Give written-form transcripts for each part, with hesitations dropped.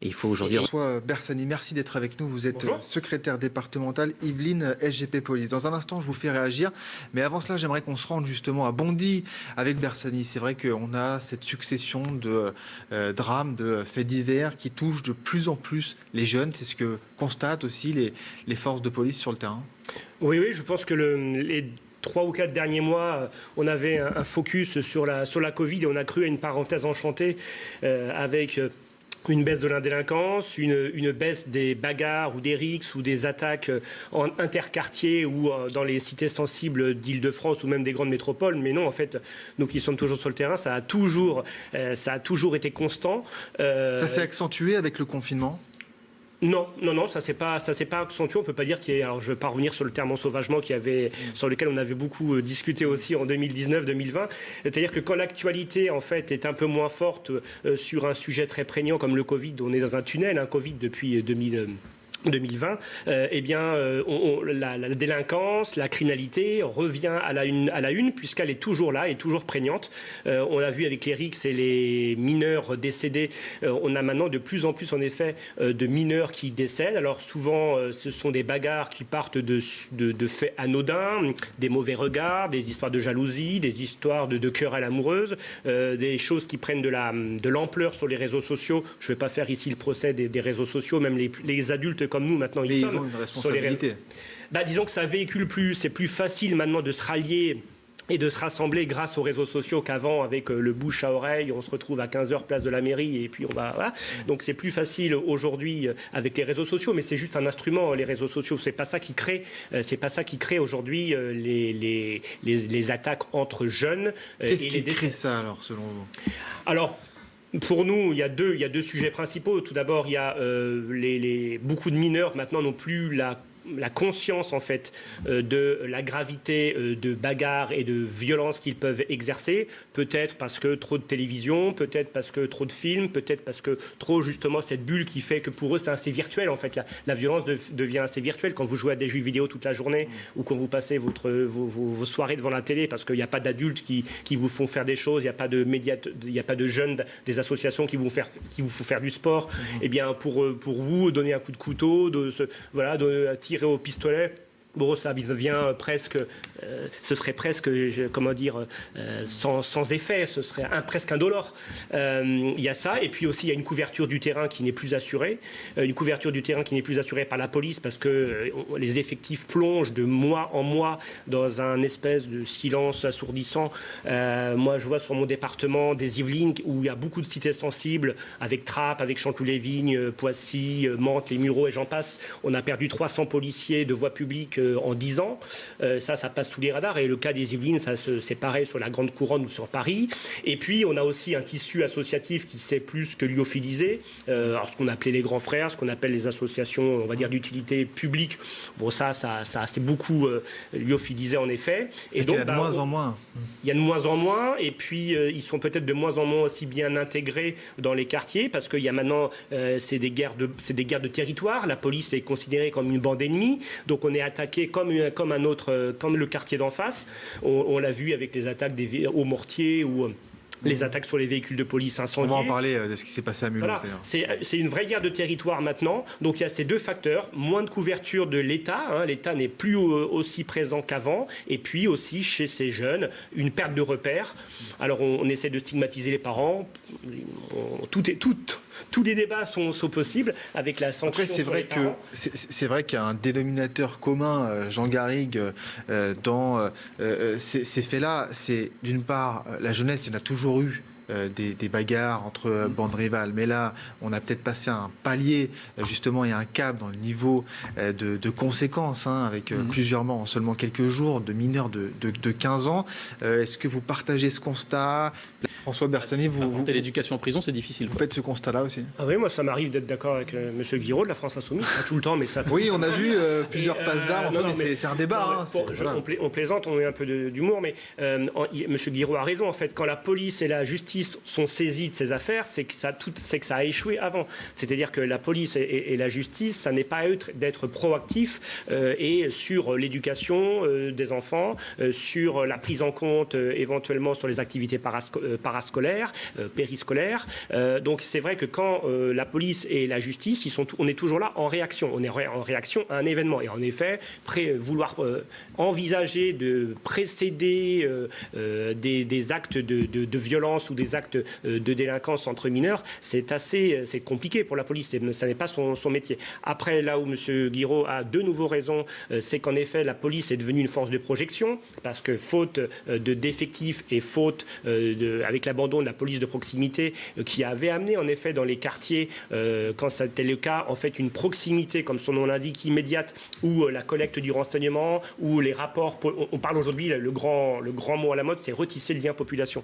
Et il faut aujourd'hui... François Bersani, merci d'être avec nous. Vous êtes Bonjour. secrétaire départemental Yvelines SGP Police. Dans un instant, je vous fais réagir. Mais avant cela, j'aimerais qu'on se rende justement à Bondy avec Bersani. C'est vrai qu'on a cette succession de drames, de faits divers qui touchent de plus en plus les jeunes. C'est ce que constatent aussi les forces de police sur le terrain. Oui, je pense que les 3 ou 4 derniers mois, on avait un focus sur la Covid et on a cru à une parenthèse enchantée avec... une baisse de l'indélinquance, une baisse des bagarres ou des rixes ou des attaques en interquartier ou dans les cités sensibles d'Île-de-France ou même des grandes métropoles. Mais non, en fait, nous qui sommes toujours sur le terrain, ça a toujours été constant. Ça s'est accentué avec le confinement ? Non, ça s'est pas accentué. On peut pas dire qu'il y ait. Alors, je vais pas revenir sur le terme ensauvagement sur lequel on avait beaucoup discuté aussi en 2019-2020. C'est-à-dire que quand l'actualité en fait est un peu moins forte sur un sujet très prégnant comme le Covid, on est dans un tunnel, Covid depuis 2020, la délinquance, la criminalité revient à la une puisqu'elle est toujours là, est toujours prégnante. On l'a vu avec les rixes et les mineurs décédés. On a maintenant de plus en plus en effet de mineurs qui décèdent. Alors souvent ce sont des bagarres qui partent de faits anodins, des mauvais regards, des histoires de jalousie, des histoires de querelles amoureuses, des choses qui prennent de l'ampleur sur les réseaux sociaux. Je ne vais pas faire ici le procès des réseaux sociaux, même les adultes comme nous maintenant ils ont une responsabilité. Disons que ça véhicule plus, c'est plus facile maintenant de se rallier et de se rassembler grâce aux réseaux sociaux qu'avant avec le bouche à oreille, on se retrouve à 15h place de la mairie et puis on va... Voilà. Donc c'est plus facile aujourd'hui avec les réseaux sociaux, mais c'est juste un instrument, les réseaux sociaux. C'est pas ça qui crée aujourd'hui les attaques entre jeunes. Qu'est-ce qui crée ça alors, selon vous ? Alors, pour nous, il y a deux sujets principaux. Tout d'abord, il y a beaucoup de mineurs maintenant n'ont plus la conscience en fait de la gravité de bagarres et de violences qu'ils peuvent exercer, peut-être parce que trop de télévision, peut-être parce que trop de films, peut-être parce que trop justement cette bulle qui fait que pour eux c'est assez virtuel en fait, la violence devient assez virtuelle quand vous jouez à des jeux vidéo toute la journée ou quand vous passez vos soirées devant la télé parce qu'il n'y a pas d'adultes qui vous font faire des choses, il n'y a pas de médias, il n'y a pas de jeunes, des associations qui vous font faire du sport. Et bien pour vous donner un coup de couteau, de tirer au pistolet, bon, ça devient presque, ce serait presque, sans effet, ce serait presque indolore. Il y a ça, et puis aussi il y a une couverture du terrain qui n'est plus assurée, par la police parce que les effectifs plongent de mois en mois dans un espèce de silence assourdissant. Moi, je vois sur mon département des Yvelines où il y a beaucoup de cités sensibles, avec Trappes, avec Chanteloup-les-Vignes, Poissy, Mantes, les Mureaux et j'en passe. On a perdu 300 policiers de voie publique en 10 ans. Ça passe sous les radars. Et le cas des Yvelines, c'est pareil sur la Grande Couronne ou sur Paris. Et puis, on a aussi un tissu associatif qui s'est plus que lyophilisé. Alors, ce qu'on appelait les grands frères, ce qu'on appelle les associations, on va dire, d'utilité publique. Bon, ça s'est beaucoup lyophilisé, en effet. Et donc, il y a de moins en moins. Il y a de moins en moins. Et puis, ils sont peut-être de moins en moins aussi bien intégrés dans les quartiers parce qu'il y a maintenant, c'est des guerres de territoire. La police est considérée comme une bande ennemie. Donc, on est attaqué comme le quartier d'en face. On l'a vu avec les attaques au mortier ou les attaques sur les véhicules de police incendiés. On va en parler de ce qui s'est passé à Mulhouse, d'ailleurs. C'est une vraie guerre de territoire maintenant. Donc il y a ces deux facteurs. Moins de couverture de l'État. L'État n'est plus aussi présent qu'avant. Et puis aussi, chez ces jeunes, une perte de repères. Alors on essaie de stigmatiser les parents. Tous les débats sont possibles avec la sanction. Après, c'est vrai qu'il y a un dénominateur commun, Jean Garrigue, dans ces faits-là. C'est d'une part, la jeunesse, il y en a toujours eu. Des bagarres entre bandes rivales. Mais là, on a peut-être passé un palier, justement, il y a un cap dans le niveau de conséquences, avec plusieurs morts en seulement quelques jours, de mineurs de 15 ans. Est-ce que vous partagez ce constat ? François Bersani, l'éducation en prison, c'est difficile. Vous faites ce constat-là aussi ? Oui, moi, ça m'arrive d'être d'accord avec M. Guiraud de la France Insoumise, pas tout le temps, mais ça... Oui, on a vu plusieurs passes d'armes, mais c'est un débat. On plaisante, on met un peu d'humour, mais M. Guiraud a raison, en fait. Quand la police et la justice justice sont saisies de ces affaires, c'est que ça a échoué avant. C'est-à-dire que la police et la justice, ça n'est pas d'être proactif et sur l'éducation des enfants, sur la prise en compte éventuellement sur les activités parascolaires, périscolaires. Donc c'est vrai que quand la police et la justice, on est toujours là en réaction. On est en réaction à un événement. Et en effet, vouloir envisager de précéder des actes de violence ou des actes de délinquance entre mineurs, c'est compliqué pour la police. Ça n'est pas son métier. Après, là où M. Guiraud a de nouveau raison, c'est qu'en effet, la police est devenue une force de projection, parce que faute d'effectifs et faute avec l'abandon de la police de proximité qui avait amené en effet dans les quartiers, quand c'était le cas, en fait une proximité, comme son nom l'indique, immédiate, où la collecte du renseignement, où les rapports, on parle aujourd'hui, le grand mot à la mode, c'est retisser le lien population.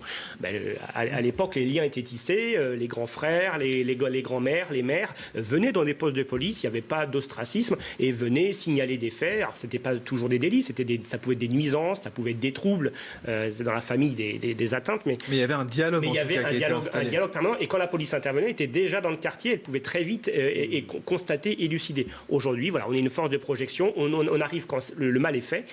À l'époque, les liens étaient tissés, les grands frères, les grands-mères, les mères venaient dans des postes de police, il n'y avait pas d'ostracisme, et venaient signaler des faits. Alors, c'était pas toujours des délits, ça pouvait être des nuisances, ça pouvait être des troubles dans la famille, des atteintes. Mais il y avait un dialogue, il y avait un dialogue permanent, et quand la police intervenait, elle était déjà dans le quartier, elle pouvait très vite et constater, élucider. Aujourd'hui, voilà, on est une force de projection, on arrive quand le mal est fait,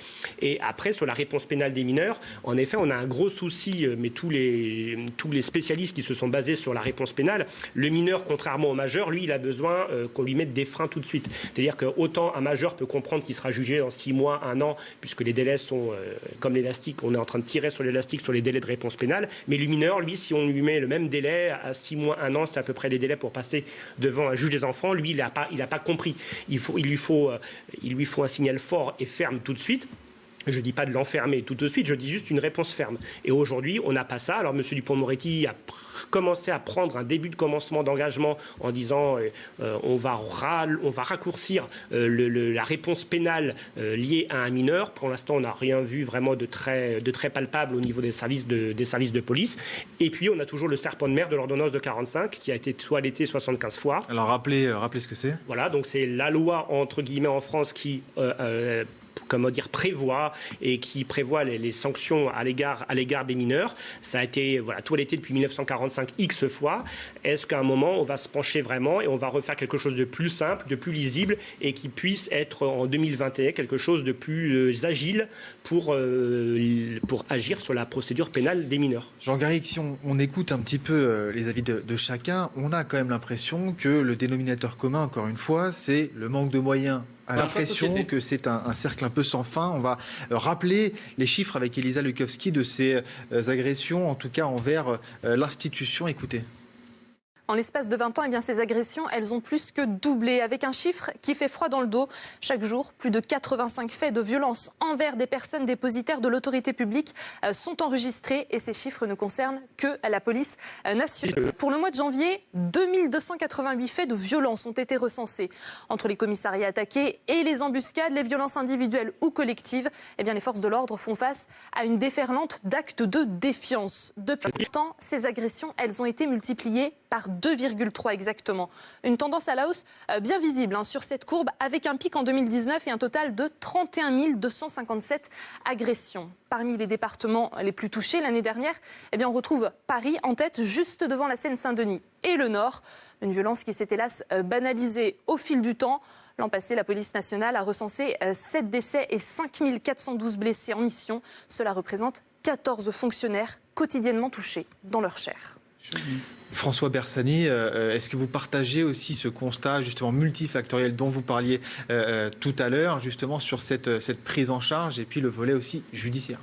et après, sur la réponse pénale des mineurs, en effet, on a un gros souci, mais tous les spécialistes qui se sont basés sur la réponse pénale, le mineur, contrairement au majeur, lui, il a besoin qu'on lui mette des freins tout de suite. C'est-à-dire qu'autant un majeur peut comprendre qu'il sera jugé dans 6 mois, 1 an, puisque les délais sont comme l'élastique, on est en train de tirer sur l'élastique sur les délais de réponse pénale, mais le mineur, lui, si on lui met le même délai, à 6 mois, 1 an, c'est à peu près les délais pour passer devant un juge des enfants, lui, il n'a pas compris. Il lui faut un signal fort et ferme tout de suite. Je ne dis pas de l'enfermer tout de suite, je dis juste une réponse ferme. Et aujourd'hui, on n'a pas ça. Alors, M. Dupond-Moretti a commencé à prendre un début de commencement d'engagement en disant on va raccourcir la réponse pénale liée à un mineur. Pour l'instant, on n'a rien vu vraiment de très palpable au niveau des services de police. Et puis, on a toujours le serpent de mer de l'ordonnance de 45 qui a été toiletté 75 fois. Alors, rappelez ce que c'est. Voilà, donc c'est la loi, entre guillemets, en France qui prévoit et qui prévoit les sanctions à l'égard des mineurs. Ça a été toiletté depuis 1945 X fois. Est-ce qu'à un moment, on va se pencher vraiment et on va refaire quelque chose de plus simple, de plus lisible et qui puisse être en 2021 quelque chose de plus agile pour agir sur la procédure pénale des mineurs? Jean Garrigue, si on écoute un petit peu les avis de chacun, on a quand même l'impression que le dénominateur commun, encore une fois, c'est le manque de moyens. A l'impression que c'est un cercle un peu sans fin. On va rappeler les chiffres avec Elisa Lukowski de ces agressions, en tout cas envers l'institution. Écoutez. En l'espace de 20 ans, ces agressions, elles ont plus que doublé, avec un chiffre qui fait froid dans le dos. Chaque jour, plus de 85 faits de violence envers des personnes dépositaires de l'autorité publique sont enregistrés, et ces chiffres ne concernent que la police nationale. Pour le mois de janvier, 2288 faits de violence ont été recensés. Entre les commissariats attaqués et les embuscades, les violences individuelles ou collectives, les forces de l'ordre font face à une déferlante d'actes de défiance. Depuis longtemps, ces agressions, elles ont été multipliées par 2,3 exactement. Une tendance à la hausse bien visible sur cette courbe, avec un pic en 2019 et un total de 31 257 agressions. Parmi les départements les plus touchés l'année dernière, on retrouve Paris en tête, juste devant la Seine-Saint-Denis et le Nord. Une violence qui s'est hélas banalisée au fil du temps. L'an passé, la police nationale a recensé 7 décès et 5 412 blessés en mission. Cela représente 14 fonctionnaires quotidiennement touchés dans leur chair. François Bersani, est-ce que vous partagez aussi ce constat justement multifactoriel dont vous parliez tout à l'heure, justement sur cette prise en charge et puis le volet aussi judiciaire?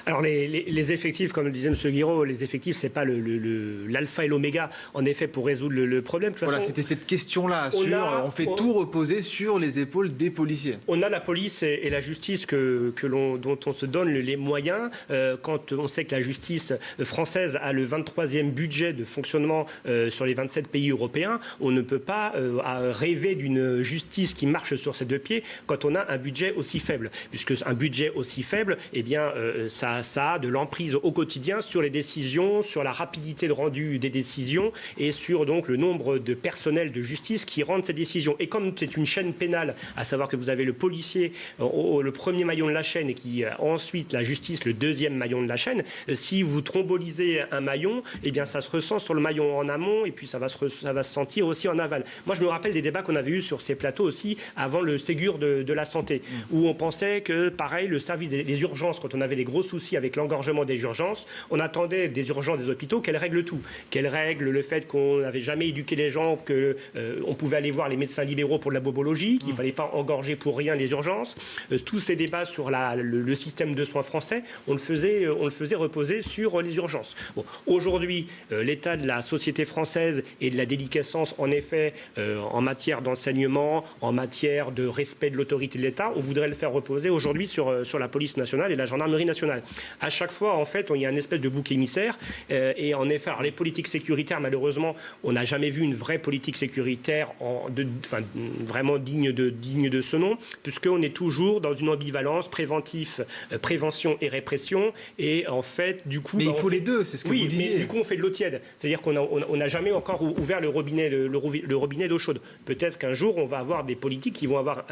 Alors les effectifs, comme le disait M. Guiraud, les effectifs, c'est pas l'alpha et l'oméga, en effet, pour résoudre le problème. Voilà, c'était cette question-là. On fait tout reposer sur les épaules des policiers. On a la police et la justice dont on se donne les moyens. Quand on sait que la justice française a le 23e budget de fonctionnement sur les 27 pays européens, on ne peut pas rêver d'une justice qui marche sur ses deux pieds quand on a un budget aussi faible. Puisque un budget aussi faible, ça ça a de l'emprise au quotidien sur les décisions, sur la rapidité de rendu des décisions et sur donc le nombre de personnels de justice qui rendent ces décisions. Et comme c'est une chaîne pénale, à savoir que vous avez le policier, le premier maillon de la chaîne et qui ensuite la justice, le deuxième maillon de la chaîne, si vous trombolisez un maillon, eh bien ça se ressent sur le maillon en amont et puis ça va se sentir aussi en aval. Moi je me rappelle des débats qu'on avait eus sur ces plateaux aussi avant le Ségur de la santé, où on pensait que pareil, le service des urgences, quand on avait des gros soucis avec l'engorgement des urgences, on attendait des urgences des hôpitaux qu'elles règlent tout, qu'elles règlent le fait qu'on n'avait jamais éduqué les gens, qu'on pouvait aller voir les médecins libéraux pour de la bobologie, qu'il ne fallait pas engorger pour rien les urgences. Tous ces débats sur le système de soins français, on le faisait reposer sur les urgences. Bon, aujourd'hui, l'état de la société française et de la déliquescence, en effet, en matière d'enseignement, en matière de respect de l'autorité de l'État, on voudrait le faire reposer aujourd'hui sur la police nationale et la gendarmerie nationale. À chaque fois, en fait, il y a une espèce de bouc émissaire. Et en effet, alors les politiques sécuritaires, malheureusement, on n'a jamais vu une vraie politique sécuritaire vraiment digne de ce nom, puisqu'on est toujours dans une ambivalence prévention et répression. Et en fait, du coup... Mais il faut les deux, c'est ce que vous disiez. Mais du coup, on fait de l'eau tiède. C'est-à-dire qu'on n'a jamais encore ouvert le robinet d'eau chaude. Peut-être qu'un jour, on va avoir des politiques qui vont avoir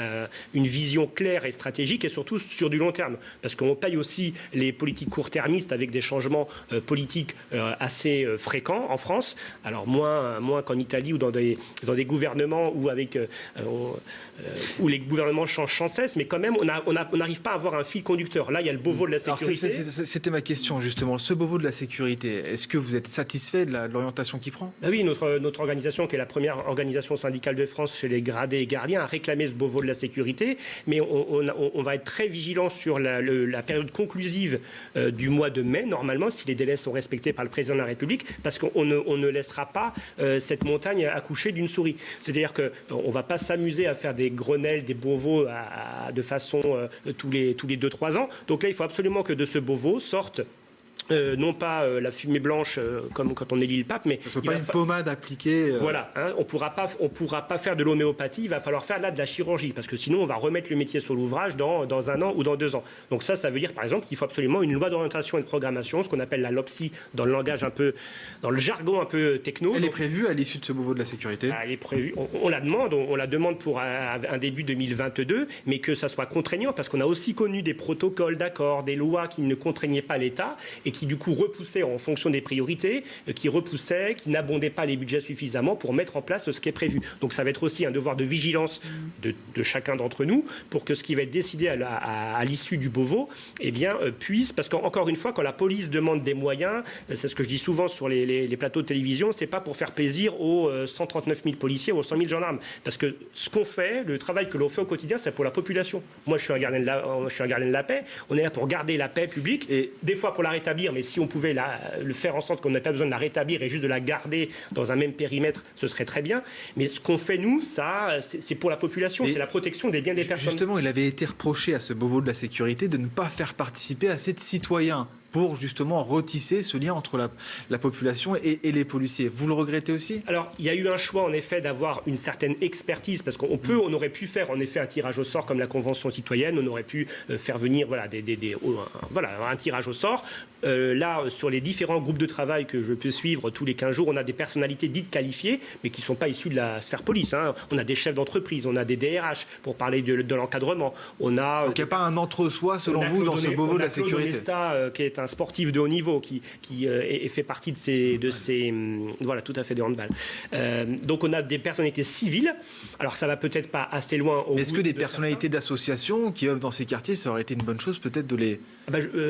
une vision claire et stratégique et surtout sur du long terme. Parce qu'on paye aussi les politiques court-termistes avec des changements politiques assez fréquents en France. Alors moins qu'en Italie ou dans des gouvernements où les gouvernements changent sans cesse, mais quand même, on n'arrive pas à avoir un fil conducteur. Là, il y a le Beauvau de la sécurité. C'était ma question, justement. Ce Beauvau de la sécurité, est-ce que vous êtes satisfait de l'orientation qu'il prend ? Oui, notre organisation, qui est la première organisation syndicale de France chez les gradés et gardiens, a réclamé ce Beauvau de la sécurité, mais on va être très vigilant sur la période conclusive du mois de mai, normalement, si les délais sont respectés par le président de la République, parce qu'on ne laissera pas cette montagne accoucher d'une souris. C'est-à-dire qu'on ne va pas s'amuser à faire des Grenelles, des Beauvaux de façon tous les 2-3 ans. Donc là, il faut absolument que de ce Beauvau sorte non pas la fumée blanche comme quand on élit le pape, mais ce n'est pas une pommade appliquée. Voilà, hein, on pourra pas faire de l'homéopathie, il va falloir faire là de la chirurgie, parce que sinon on va remettre le métier sur l'ouvrage dans 1 an ou dans 2 ans. Donc ça veut dire par exemple qu'il faut absolument une loi d'orientation et de programmation, ce qu'on appelle la LOPSI dans le langage dans le jargon un peu techno. Elle est prévue à l'issue de ce Beauvau de la sécurité. Elle est prévue, on la demande pour un début 2022, mais que ça soit contraignant, parce qu'on a aussi connu des protocoles d'accord, des lois qui ne contraignaient pas l'État et qui du coup repoussaient en fonction des priorités, qui n'abondaient pas les budgets suffisamment pour mettre en place ce qui est prévu. Donc ça va être aussi un devoir de vigilance de chacun d'entre nous pour que ce qui va être décidé à l'issue du Beauvau puisse, parce qu'encore une fois, quand la police demande des moyens, c'est ce que je dis souvent sur les plateaux de télévision, c'est pas pour faire plaisir aux 139 000 policiers ou aux 100 000 gendarmes, parce que ce qu'on fait, le travail que l'on fait au quotidien, c'est pour la population. Moi je suis un gardien de la paix, on est là pour garder la paix publique, et des fois pour la rétablir, mais si on pouvait le faire en sorte qu'on n'ait pas besoin de la rétablir et juste de la garder dans un même périmètre, ce serait très bien. Mais ce qu'on fait, nous, c'est pour la population, c'est la protection des biens des personnes. Justement, il avait été reproché à ce Beauvau de la sécurité de ne pas faire participer assez de citoyens pour justement retisser ce lien entre la population et les policiers. Vous le regrettez aussi ? Alors, il y a eu un choix, en effet, d'avoir une certaine expertise, parce qu'on aurait pu faire, en effet, un tirage au sort comme la Convention citoyenne, on aurait pu faire venir un tirage au sort. Là, sur les différents groupes de travail que je peux suivre tous les 15 jours, on a des personnalités dites qualifiées, mais qui ne sont pas issues de la sphère police. Hein. On a des chefs d'entreprise, on a des DRH, pour parler de l'encadrement. Donc, il n'y a pas un entre-soi, selon vous, dans ce Beauvau de la sécurité ? Onesta, qui est un sportif de haut niveau, qui fait partie de ces tout à fait de handball. Donc on a des personnalités civiles. Alors ça va peut-être pas assez loin. Est-ce que des personnalités d'associations qui œuvrent dans ces quartiers, ça aurait été une bonne chose peut-être de les...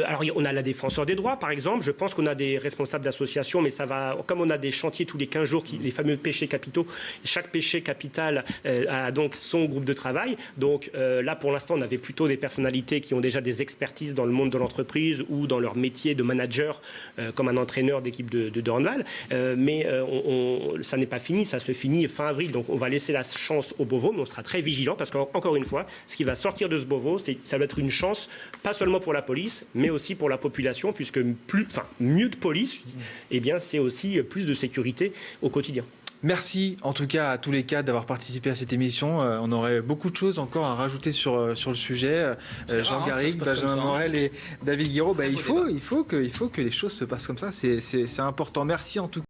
Alors on a la défenseur des droits par exemple. Je pense qu'on a des responsables d'associations, mais ça va, comme on a des chantiers tous les 15 jours, les fameux péchés capitaux. Chaque péché capital a donc son groupe de travail. Donc là pour l'instant on avait plutôt des personnalités qui ont déjà des expertises dans le monde de l'entreprise ou dans leur métier de manager, comme un entraîneur d'équipe de handball. Mais ça n'est pas fini, ça se finit fin avril. Donc on va laisser la chance au Beauvau, mais on sera très vigilant, parce qu'encore une fois, ce qui va sortir de ce Beauvau, ça va être une chance, pas seulement pour la police, mais aussi pour la population, puisque mieux de police, c'est aussi plus de sécurité au quotidien. Merci en tout cas à tous les quatre d'avoir participé à cette émission. On aurait beaucoup de choses encore à rajouter sur le sujet. Jean Garrigue, Benjamin Morel et David Guiraud, il faut que les choses se passent comme ça. C'est important. Merci en tout cas.